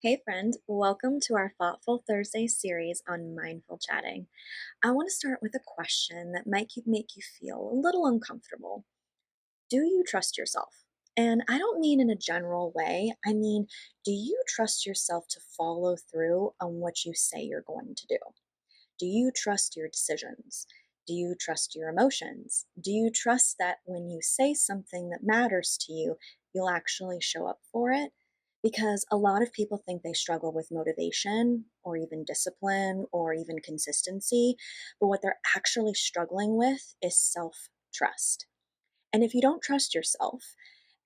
Hey friend, welcome to our Thoughtful Thursday series on mindful chatting. I want to start with a question that might make you feel a little uncomfortable. Do you trust yourself? And I don't mean in a general way. I mean, do you trust yourself to follow through on what you say you're going to do? Do you trust your decisions? Do you trust your emotions? Do you trust that when you say something that matters to you, you'll actually show up for it? Because a lot of people think they struggle with motivation or even discipline or even consistency, but what they're actually struggling with is self trust. And if you don't trust yourself,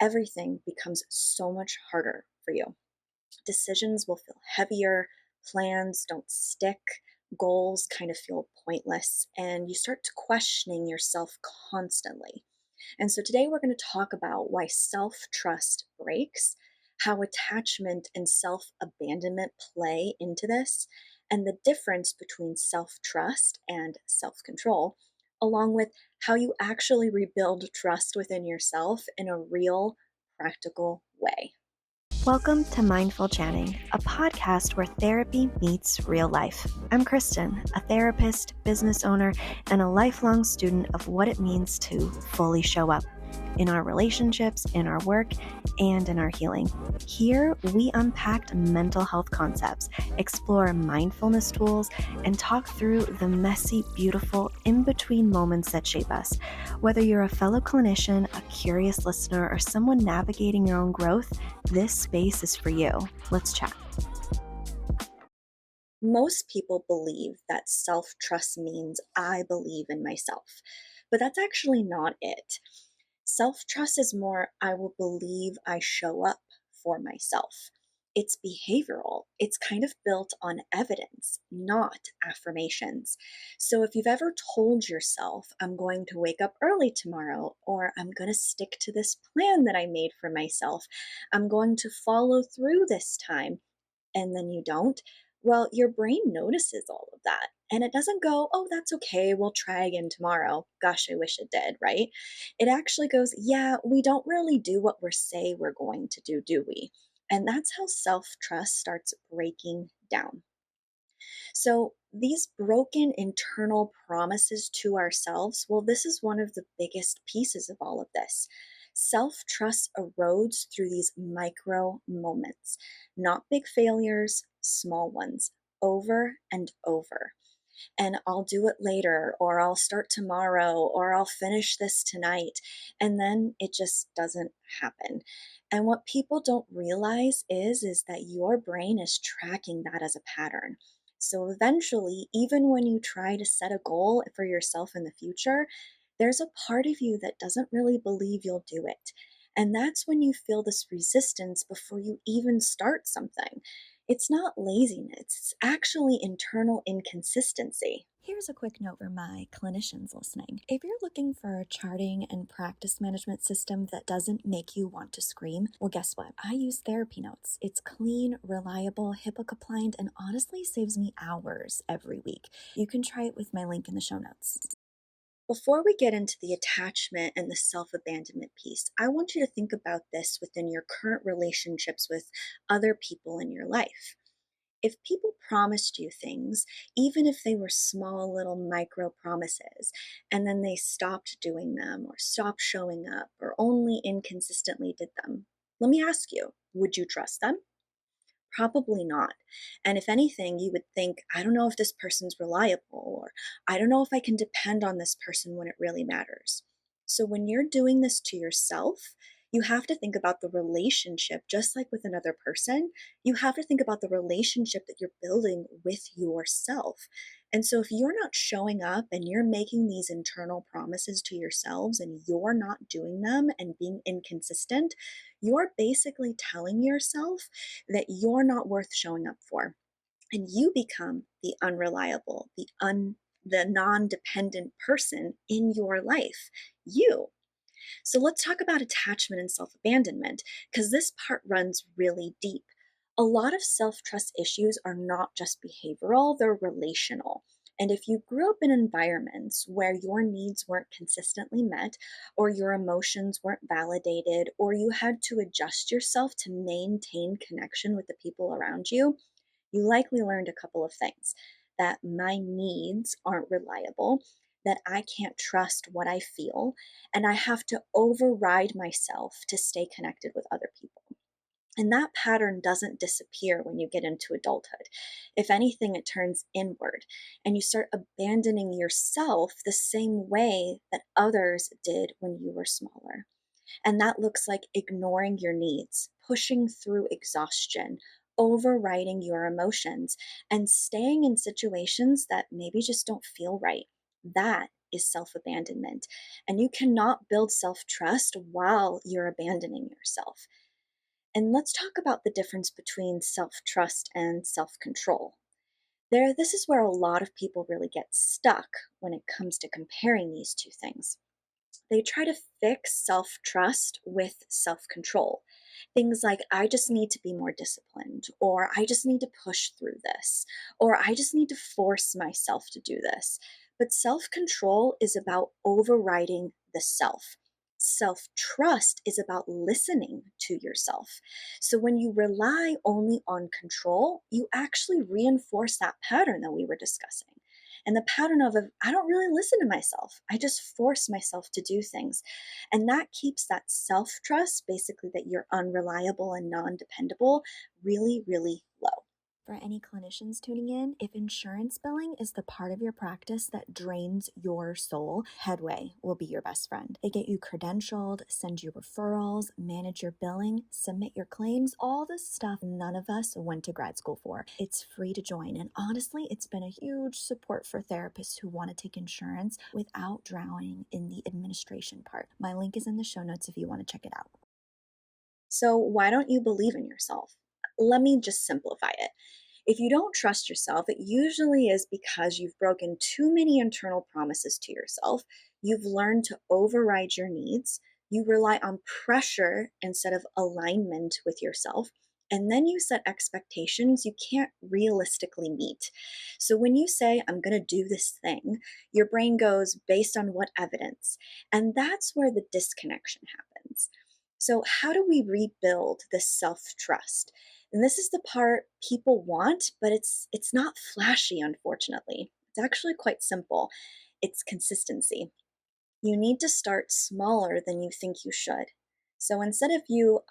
everything becomes so much harder for you. Decisions will feel heavier, plans don't stick, goals kind of feel pointless, and you start to questioning yourself constantly. And so today we're going to talk about why self trust breaks, how attachment and self abandonment play into this, and the difference between self trust and self control, along with how you actually rebuild trust within yourself in a real, practical way. Welcome to Mindful Chatting, a podcast where therapy meets real life. I'm Kristen, a therapist, business owner, and a lifelong student of what it means to fully show up in our relationships, in our work, and in our healing. Here, we unpack mental health concepts, explore mindfulness tools, and talk through the messy, beautiful, in-between moments that shape us. Whether you're a fellow clinician, a curious listener, or someone navigating your own growth, this space is for you. Let's chat. Most people believe that self trust means I believe in myself, but that's actually not it. Self trust is more I will believe I show up for myself. It's behavioral. It's kind of built on evidence, not affirmations. So if you've ever told yourself, I'm going to wake up early tomorrow, or I'm going to stick to this plan that I made for myself, I'm going to follow through this time, and then you don't, well, your brain notices all of that. And it doesn't go, oh, that's okay, we'll try again tomorrow. Gosh, I wish it did, right? It actually goes, yeah, we don't really do what we say we're going to do we? And that's how self trust starts breaking down. So, these broken internal promises to ourselves, well, this is one of the biggest pieces of all of this. Self trust erodes through these micro moments, not big failures, small ones, over and over. And I'll do it later, or I'll start tomorrow, or I'll finish this tonight. And then it just doesn't happen. And what people don't realize is that your brain is tracking that as a pattern. So eventually, even when you try to set a goal for yourself in the future, there's a part of you that doesn't really believe you'll do it. And that's when you feel this resistance before you even start something. It's not laziness, it's actually internal inconsistency. Here's a quick note for my clinicians listening. If you're looking for a charting and practice management system that doesn't make you want to scream, well, guess what? I use TherapyNotes. It's clean, reliable, HIPAA compliant, and honestly saves me hours every week. You can try it with my link in the show notes. Before we get into the attachment and the self abandonment piece, I want you to think about this within your current relationships with other people in your life. If people promised you things, even if they were small little micro promises, and then they stopped doing them or stopped showing up or only inconsistently did them, let me ask you, would you trust them? Probably not. And if anything, you would think, I don't know if this person's reliable, or I don't know if I can depend on this person when it really matters. So when you're doing this to yourself, you have to think about the relationship, just like with another person. You have to think about the relationship that you're building with yourself. And so if you're not showing up and you're making these internal promises to yourselves and you're not doing them and being inconsistent, you're basically telling yourself that you're not worth showing up for. And you become the unreliable, the non-dependent person in your life. You. So let's talk about attachment and self-abandonment, because this part runs really deep. A lot of self-trust issues are not just behavioral, they're relational. And if you grew up in environments where your needs weren't consistently met, or your emotions weren't validated, or you had to adjust yourself to maintain connection with the people around you, you likely learned a couple of things: that my needs aren't reliable, that I can't trust what I feel, and I have to override myself to stay connected with other people. And that pattern doesn't disappear when you get into adulthood. If anything, it turns inward, and you start abandoning yourself the same way that others did when you were smaller. And that looks like ignoring your needs, pushing through exhaustion, overriding your emotions, and staying in situations that maybe just don't feel right. That is self abandonment. And you cannot build self trust while you're abandoning yourself. And let's talk about the difference between self trust and self control. This is where a lot of people really get stuck when it comes to comparing these two things. They try to fix self trust with self control. Things like, I just need to be more disciplined, or I just need to push through this, or I just need to force myself to do this. But self control is about overriding the self. Self trust is about listening to yourself. So when you rely only on control, you actually reinforce that pattern that we were discussing. And the pattern of, I don't really listen to myself. I just force myself to do things. And that keeps that self trust, basically that you're unreliable and non dependable, really, really low. For any clinicians tuning in, if insurance billing is the part of your practice that drains your soul, Headway will be your best friend. They get you credentialed, send you referrals, manage your billing, submit your claims, all the stuff none of us went to grad school for. It's free to join, and honestly, it's been a huge support for therapists who want to take insurance without drowning in the administration part. My link is in the show notes if you want to check it out. So, why don't you believe in yourself? Let me just simplify it. If you don't trust yourself, it usually is because you've broken too many internal promises to yourself. You've learned to override your needs. You rely on pressure instead of alignment with yourself. And then you set expectations you can't realistically meet. So when you say, I'm going to do this thing, your brain goes, based on what evidence? And that's where the disconnection happens. So, how do we rebuild this self trust? And this is the part people want, but it's not flashy, unfortunately. It's actually quite simple. It's consistency. You need to start smaller than you think you should. So instead of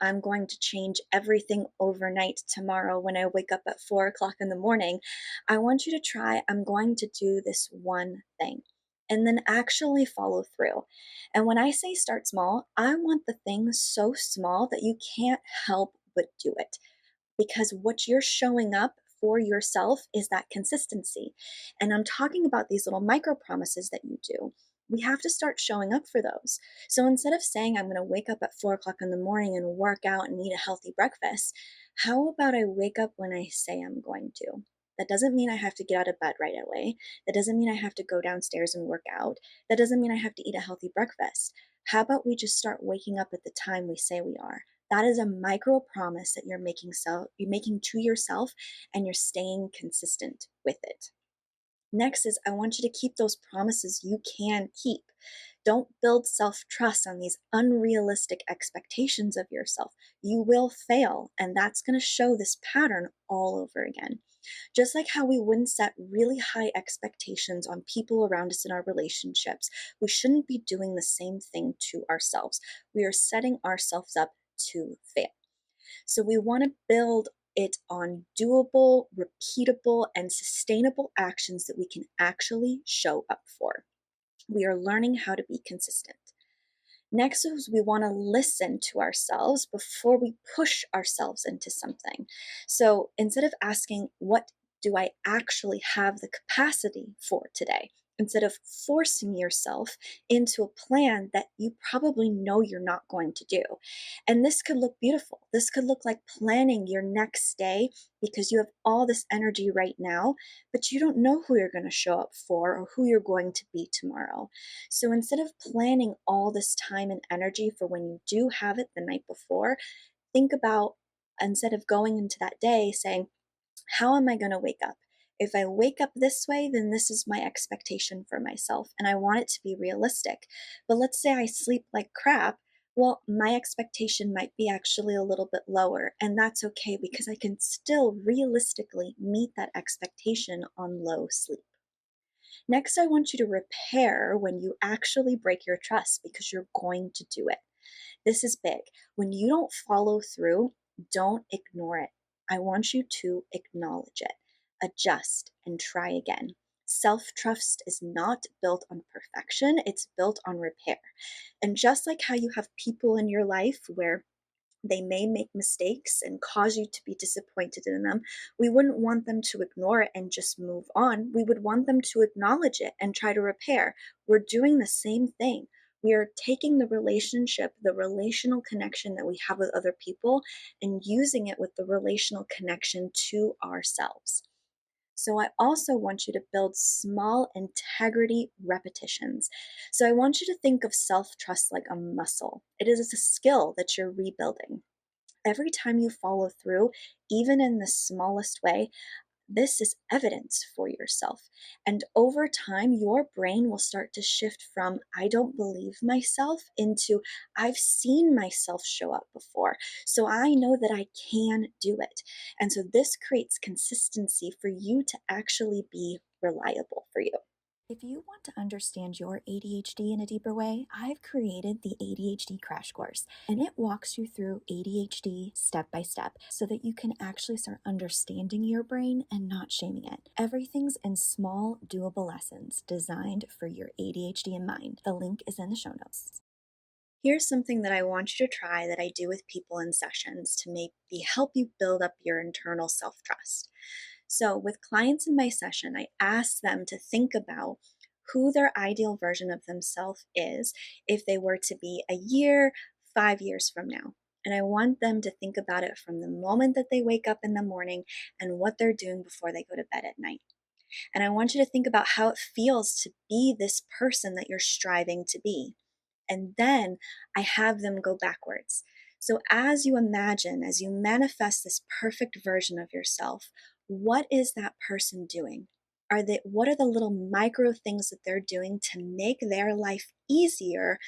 I'm going to change everything overnight tomorrow when I wake up at 4 o'clock in the morning, I want you to try, I'm going to do this one thing and then actually follow through. And when I say start small, I want the thing so small that you can't help but do it, because what you're showing up for yourself is that consistency. And I'm talking about these little micro promises that you do. We have to start showing up for those. So instead of saying, I'm going to wake up at 4 o'clock in the morning and work out and eat a healthy breakfast, how about I wake up when I say I'm going to? That doesn't mean I have to get out of bed right away. That doesn't mean I have to go downstairs and work out. That doesn't mean I have to eat a healthy breakfast. How about we just start waking up at the time we say we are? That is a micro promise that you're making to yourself, and you're staying consistent with it. Next is, I want you to keep those promises you can keep. Don't build self trust on these unrealistic expectations of yourself. You will fail, and that's going to show this pattern all over again. Just like how we wouldn't set really high expectations on people around us in our relationships, we shouldn't be doing the same thing to ourselves. We are setting ourselves up to fail. So we want to build it on doable, repeatable, and sustainable actions that we can actually show up for. We are learning how to be consistent. Next is, we want to listen to ourselves before we push ourselves into something. So instead of asking, what do I actually have the capacity for today? Instead of forcing yourself into a plan that you probably know you're not going to do. And this could look beautiful. This could look like planning your next day because you have all this energy right now, but you don't know who you're going to show up for or who you're going to be tomorrow. So instead of planning all this time and energy for when you do have it the night before, think about, instead of going into that day saying, how am I going to wake up? If I wake up this way, then this is my expectation for myself, and I want it to be realistic. But let's say I sleep like crap. Well, my expectation might be actually a little bit lower, and that's okay because I can still realistically meet that expectation on low sleep. Next, I want you to repair when you actually break your trust because you're going to do it. This is big. When you don't follow through, don't ignore it. I want you to acknowledge it, adjust, and try again. Self trust is not built on perfection, it's built on repair. And just like how you have people in your life where they may make mistakes and cause you to be disappointed in them. We wouldn't want them to ignore it and just move on. We would want them to acknowledge it and try to repair. We're doing the same thing. We are taking the relationship, the relational connection that we have with other people, and using it with the relational connection to ourselves. So I also want you to build small integrity repetitions. So I want you to think of self trust like a muscle. It is a skill that you're rebuilding. Every time you follow through, even in the smallest way, this is evidence for yourself. And over time, your brain will start to shift from, I don't believe myself, into, I've seen myself show up before. So I know that I can do it. And so this creates consistency for you to actually be reliable for you. If you want to understand your ADHD in a deeper way, I've created the ADHD Crash Course, and it walks you through ADHD step by step so that you can actually start understanding your brain and not shaming it. Everything's in small, doable lessons designed for your ADHD in mind. The link is in the show notes. Here's something that I want you to try that I do with people in sessions to maybe help you build up your internal self trust. So, with clients in my session, I ask them to think about who their ideal version of themselves is if they were to be a year, 5 years from now. And I want them to think about it from the moment that they wake up in the morning and what they're doing before they go to bed at night. And I want you to think about how it feels to be this person that you're striving to be. And then I have them go backwards. So as you imagine, as you manifest this perfect version of yourself, what is that person doing? What are the little micro things that they're doing to make their life easier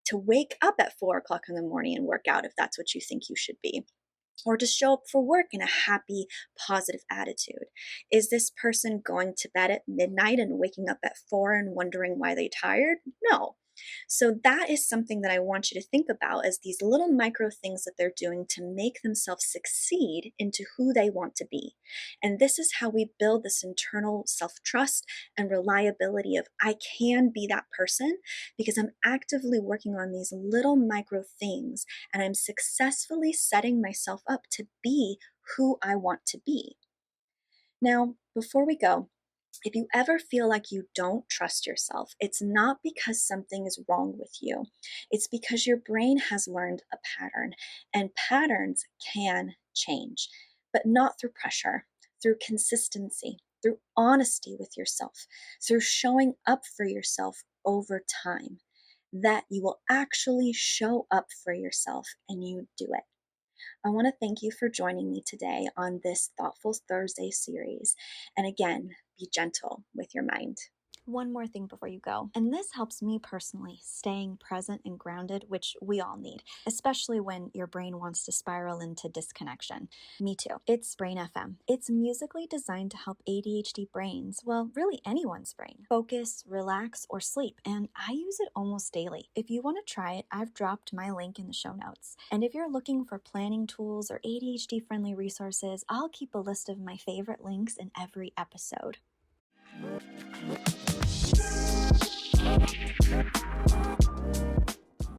to wake up at 4 o'clock in the morning and work out if that's what you think you should be? Or to show up for work in a happy, positive attitude? Is this person going to bed at midnight and waking up at 4 and wondering why they're tired? No. So that is something that I want you to think about as these little micro things that they're doing to make themselves succeed into who they want to be. And this is how we build this internal self-trust and reliability of I can be that person because I'm actively working on these little micro things and I'm successfully setting myself up to be who I want to be. Now, before we go, if you ever feel like you don't trust yourself, it's not because something is wrong with you. It's because your brain has learned a pattern, and patterns can change, but not through pressure, through consistency, through honesty with yourself, through showing up for yourself over time. That you will actually show up for yourself and you do it. I want to thank you for joining me today on this Thoughtful Thursday series. And again, be gentle with your mind. One more thing before you go, and this helps me personally staying present and grounded, which we all need, especially when your brain wants to spiral into disconnection. Me too. It's Brain FM. It's musically designed to help ADHD brains, well, really anyone's brain, focus, relax, or sleep, and I use it almost daily. If you want to try it, I've dropped my link in the show notes. And if you're looking for planning tools or ADHD-friendly resources, I'll keep a list of my favorite links in every episode.